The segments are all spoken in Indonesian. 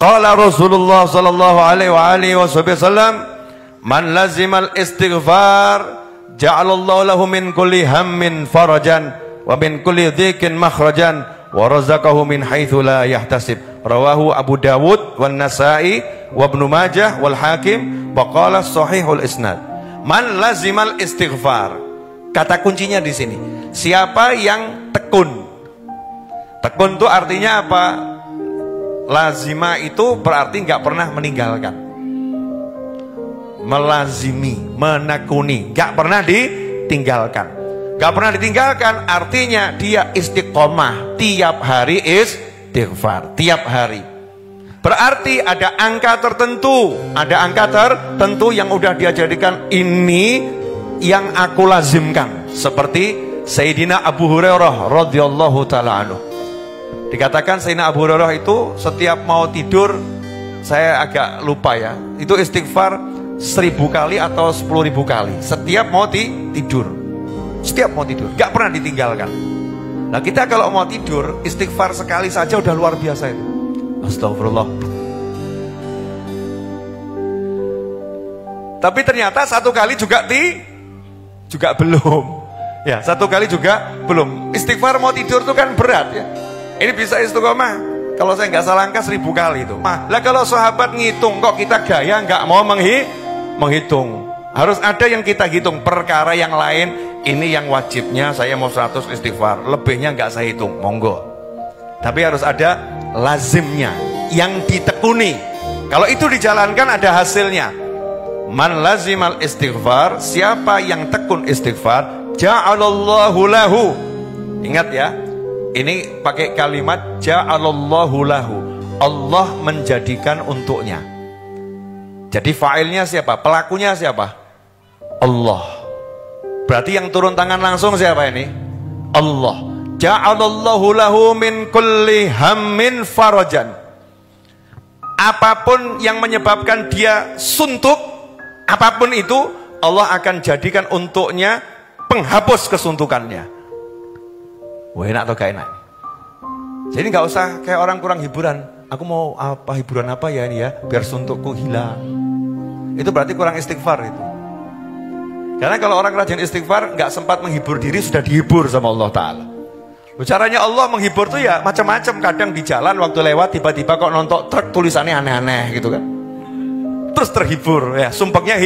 Qala Rasulullah sallallahu alaihi wasallam, man lazimal istighfar ja'alallahu lahu min kulli hammin farajan wa min kulli dhikin makhrajan wa razaqahu min haitsu la yahtasib. Rawahu Abu Dawud wan Nasa'i wa Ibnu Majah wal Hakim wa qala sahihul isnad. Man lazimal istighfar. Kata kuncinya di sini. Siapa yang tekun? Tekun itu artinya apa? Lazima itu berarti nggak pernah meninggalkan. Melazimi, menekuni, nggak pernah ditinggalkan. Nggak pernah ditinggalkan artinya dia istiqomah tiap hari istighfar, tiap hari. Berarti ada angka tertentu, yang udah dia jadikan ini yang aku lazimkan. Seperti Sayyidina Abu Hurairah radhiyallahu taala anhu. Dikatakan Sayyidina Abu Hurairah itu setiap mau tidur, saya agak lupa ya, itu istighfar 1000 kali atau 10.000 kali setiap mau tidur. Setiap mau tidur, gak pernah ditinggalkan. Nah kita kalau mau tidur, istighfar sekali saja udah luar biasa itu. Astagfirullah. Tapi ternyata satu kali juga belum. Ya, satu kali juga belum. Istighfar mau tidur itu kan berat ya. Ini bisa istiqomah. Kalau saya nggak salah angka 1000 kali itu. Lah kalau sahabat ngitung, kok kita gaya nggak mau menghitung. Harus ada yang kita hitung. Perkara yang lain, ini yang wajibnya saya mau 100 istighfar. Lebihnya nggak saya hitung, monggo. Tapi harus ada lazimnya, yang ditekuni. Kalau itu dijalankan ada hasilnya. Man lazimal istighfar, siapa yang tekun istighfar, ja'alallahu lahu. Ingat ya, ini pakai kalimat ja'alallahu lahu. Allah menjadikan untuknya. Jadi fa'ilnya siapa? Pelakunya siapa? Allah. Berarti yang turun tangan langsung siapa ini? Allah. Ja'alallahu lahu min kulli hammin farajan. Apapun yang menyebabkan dia suntuk, apapun itu, Allah akan jadikan untuknya penghapus kesuntukannya. Wah, enak atau gak enak? Jadi nggak usah kayak orang kurang hiburan. Aku mau apa, hiburan apa ya ini ya, biar suntukku hilang. Itu berarti kurang istighfar itu. Karena kalau orang rajin istighfar, nggak sempat menghibur diri, sudah dihibur sama Allah Ta'ala. Caranya Allah menghibur tuh ya macam-macam. Kadang di jalan waktu lewat tiba-tiba kok nonton truk tulisannya aneh-aneh gitu kan. Terus terhibur ya, sumpeknya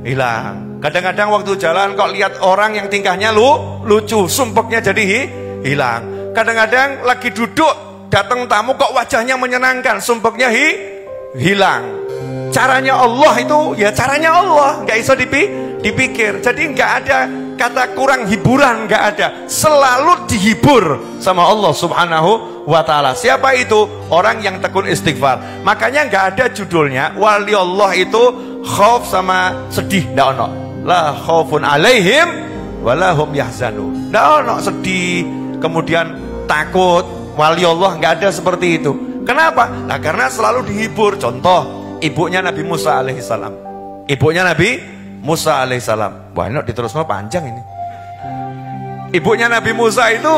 hilang. Kadang-kadang waktu jalan kok lihat orang yang tingkahnya lucu, sumpeknya jadi hilang. Kadang-kadang lagi duduk, datang tamu kok wajahnya menyenangkan, sumpeknya hilang. Caranya Allah itu ya caranya Allah, nggak bisa dipikir. Jadi nggak ada kata kurang hiburan, nggak ada. Selalu dihibur sama Allah Subhanahu wa Ta'ala. Siapa itu? Orang yang tekun istighfar. Makanya nggak ada judulnya wali Allah itu khauf sama sedih, nggak ono. La khaufun alaihim walahum yahzanun. Nggak ono sedih kemudian takut. Wali Allah nggak ada seperti itu. Kenapa? Nah karena selalu dihibur. Contoh ibunya Nabi Musa alaihissalam. Ibunya Nabi Musa alaihissalam. Wah ini diterusnya panjang ini. Ibunya Nabi Musa itu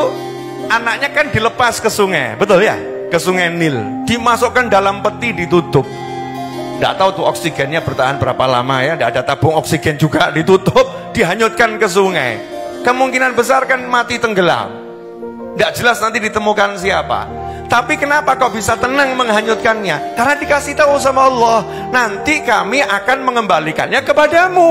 anaknya kan dilepas ke sungai, betul ya? Ke sungai Nil, dimasukkan dalam peti, ditutup. Nggak tahu tuh oksigennya bertahan berapa lama ya. Nggak ada tabung oksigen juga, ditutup, dihanyutkan ke sungai. Kemungkinan besar kan mati tenggelam. Nggak jelas nanti ditemukan siapa. Tapi kenapa kok bisa tenang menghanyutkannya? Karena dikasih tahu sama Allah, nanti kami akan mengembalikannya kepadamu.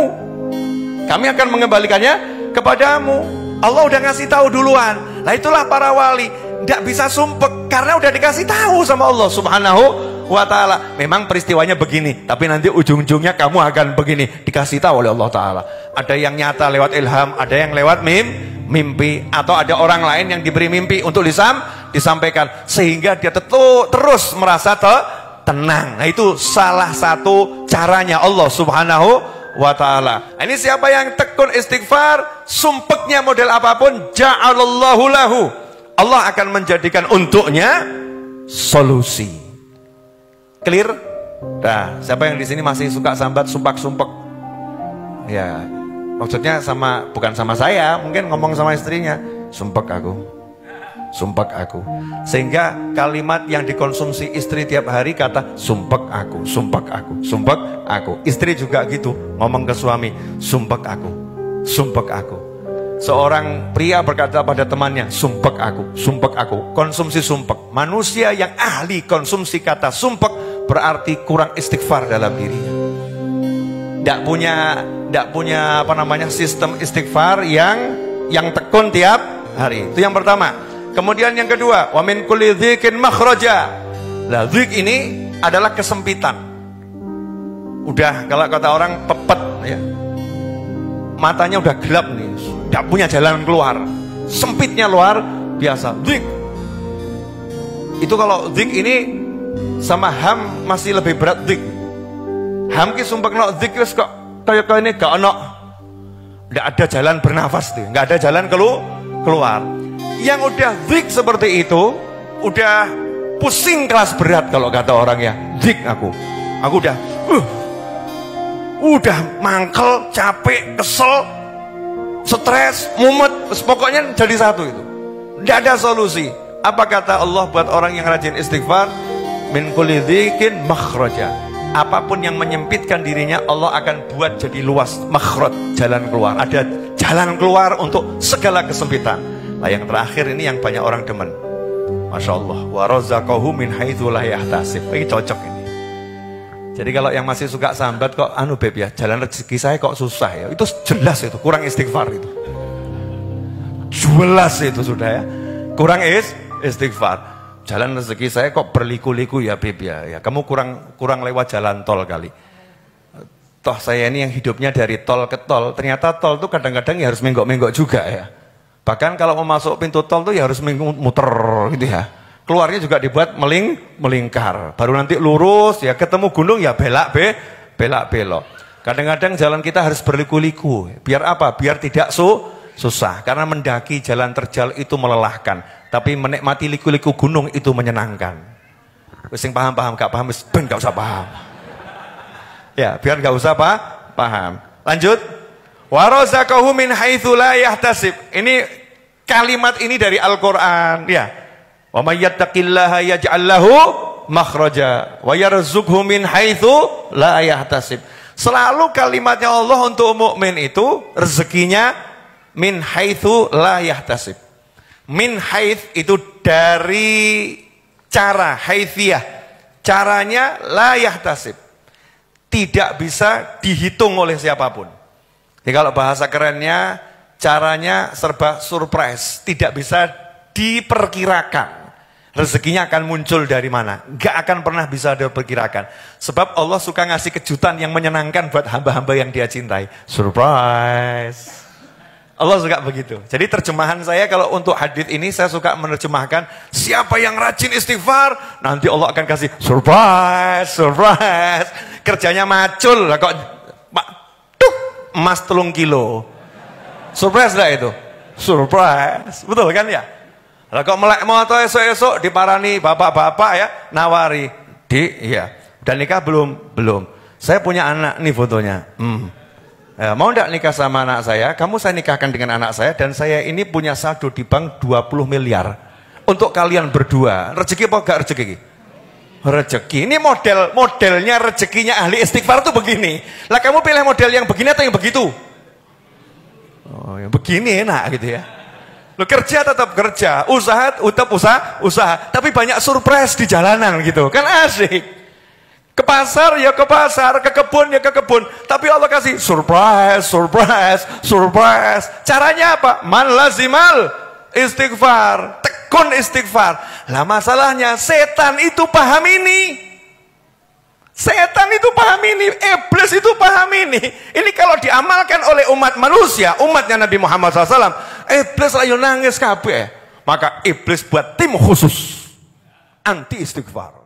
Kami akan mengembalikannya kepadamu. Allah udah ngasih tahu duluan. Nah itulah para wali, tidak bisa sumpek karena udah dikasih tahu sama Allah Subhanahu wa Ta'ala. Memang peristiwanya begini, tapi nanti ujung-ujungnya kamu akan begini. Dikasih tahu oleh Allah Ta'ala. Ada yang nyata lewat ilham, ada yang lewat mimpi, atau ada orang lain yang diberi mimpi untuk disampaikan, sehingga dia terus merasa tenang. Nah itu salah satu caranya Allah Subhanahu wa Ta'ala. Ini siapa yang tekun istighfar, sumpeknya model apapun, ja'alallahu lahu, Allah akan menjadikan untuknya solusi. Clear? Nah, siapa yang di sini masih suka sambat sumpek-sumpek? Ya, maksudnya bukan sama saya, mungkin ngomong sama istrinya, sumpek aku. sumpek aku. Sehingga kalimat yang dikonsumsi istri tiap hari kata sumpek aku, sumpek aku, sumpek aku. Istri juga gitu, ngomong ke suami, sumpek aku, sumpek aku. Seorang pria berkata pada temannya, sumpek aku, sumpek aku. Konsumsi sumpek. Manusia yang ahli konsumsi kata sumpek berarti kurang istighfar dalam dirinya. Tidak punya apa namanya sistem istighfar yang tekun tiap hari. Itu yang pertama. Kemudian yang kedua, wa min kulli dzikin makhraja. Lah dzik ini adalah kesempitan. Udah kalau kata orang pepet ya. Matanya udah gelap nih, tidak punya jalan keluar, sempitnya luar biasa. Dzik itu kalau dzik ini sama ham masih lebih berat. Dzik ham ki sumpah no dzik kok kayak ini gak ono, tidak ada jalan bernafas tuh, nggak ada jalan keluar. Yang udah dzik seperti itu udah pusing kelas berat kalau kata orang ya. Dzik aku udah mangkel, capek, kesel, stres, mumet, pokoknya jadi satu itu. Tidak ada solusi. Apa kata Allah buat orang yang rajin istighfar? Min kulli dzikin makhraja. Apapun yang menyempitkan dirinya, Allah akan buat jadi luas, makhraj, jalan keluar. Ada jalan keluar untuk segala kesempitan. Nah yang terakhir ini yang banyak orang demen. Masya Allah. Wa razaqahu min haitsu la yahtasib. Ini cocok ini. Jadi kalau yang masih suka sambat kok beb ya, jalan rezeki saya kok susah ya. Itu jelas itu, kurang istighfar itu. Jelas itu sudah ya. Kurang istighfar. Jalan rezeki saya kok berliku-liku ya beb ya. Ya kamu kurang lewat jalan tol kali. Toh saya ini yang hidupnya dari tol ke tol, ternyata tol tuh kadang-kadang ya harus menggok-menggok juga ya. Bahkan kalau mau masuk pintu tol tuh ya harus muter gitu ya. Keluarnya juga dibuat melingkar. Baru nanti lurus ya ketemu gunung ya belak belok. Kadang-kadang jalan kita harus berliku-liku. Biar apa? Biar tidak susah. Karena mendaki jalan terjal itu melelahkan. Tapi menikmati liku-liku gunung itu menyenangkan. Sing paham gak paham ben gak usah paham. Ya, biar gak usah paham. Lanjut. Wa razaqahu min haitsu la yahtasib. Ini kalimat ini dari Al-Qur'an ya. Wa may yattaqillaha yaj'al lahu makhraja wa yarzuqhu min haitsu la yahtasib. Selalu kalimatnya Allah untuk mukmin itu rezekinya min haitsu la yahtasib. Min haits itu dari cara, haitsiyah. Caranya la yahtasib. Tidak bisa dihitung oleh siapapun. Jadi kalau bahasa kerennya caranya serba surprise, tidak bisa diperkirakan. Rezekinya akan muncul dari mana? Gak akan pernah bisa diperkirakan. Sebab Allah suka ngasih kejutan yang menyenangkan buat hamba-hamba yang dia cintai. Surprise. Allah suka begitu. Jadi terjemahan saya kalau untuk hadits ini saya suka menerjemahkan siapa yang rajin istighfar, nanti Allah akan kasih surprise, surprise. Kerjanya macul lah kok tuk emas 3 kilo. Surprise lah itu. Surprise. Betul kan ya? Lah kok melek moto esok-esok diparani bapak-bapak ya, nawari. Iya. Dan nikah belum. Saya punya anak nih fotonya. Ya, mau enggak nikah sama anak saya? Kamu saya nikahkan dengan anak saya dan saya ini punya saldo di bank 20 miliar. Untuk kalian berdua. Rezeki apa enggak rezeki? Rezeki. Ini modelnya rezekinya ahli istighfar tuh begini. Lah kamu pilih model yang begini atau yang begitu? Oh, yang begini enak gitu ya. Lo kerja tetap kerja, usaha tetap usaha, tapi banyak surprise di jalanan gitu, kan asik. Ke pasar ya ke pasar, ke kebun ya ke kebun, tapi Allah kasih surprise. Caranya apa? Man lazimal istighfar, tekun istighfar. Lah masalahnya setan itu paham ini. Setan itu paham ini, iblis itu paham ini. Ini kalau diamalkan oleh umat manusia, umatnya Nabi Muhammad SAW, iblis layu nangis kabeh. Maka iblis buat tim khusus anti istighfar.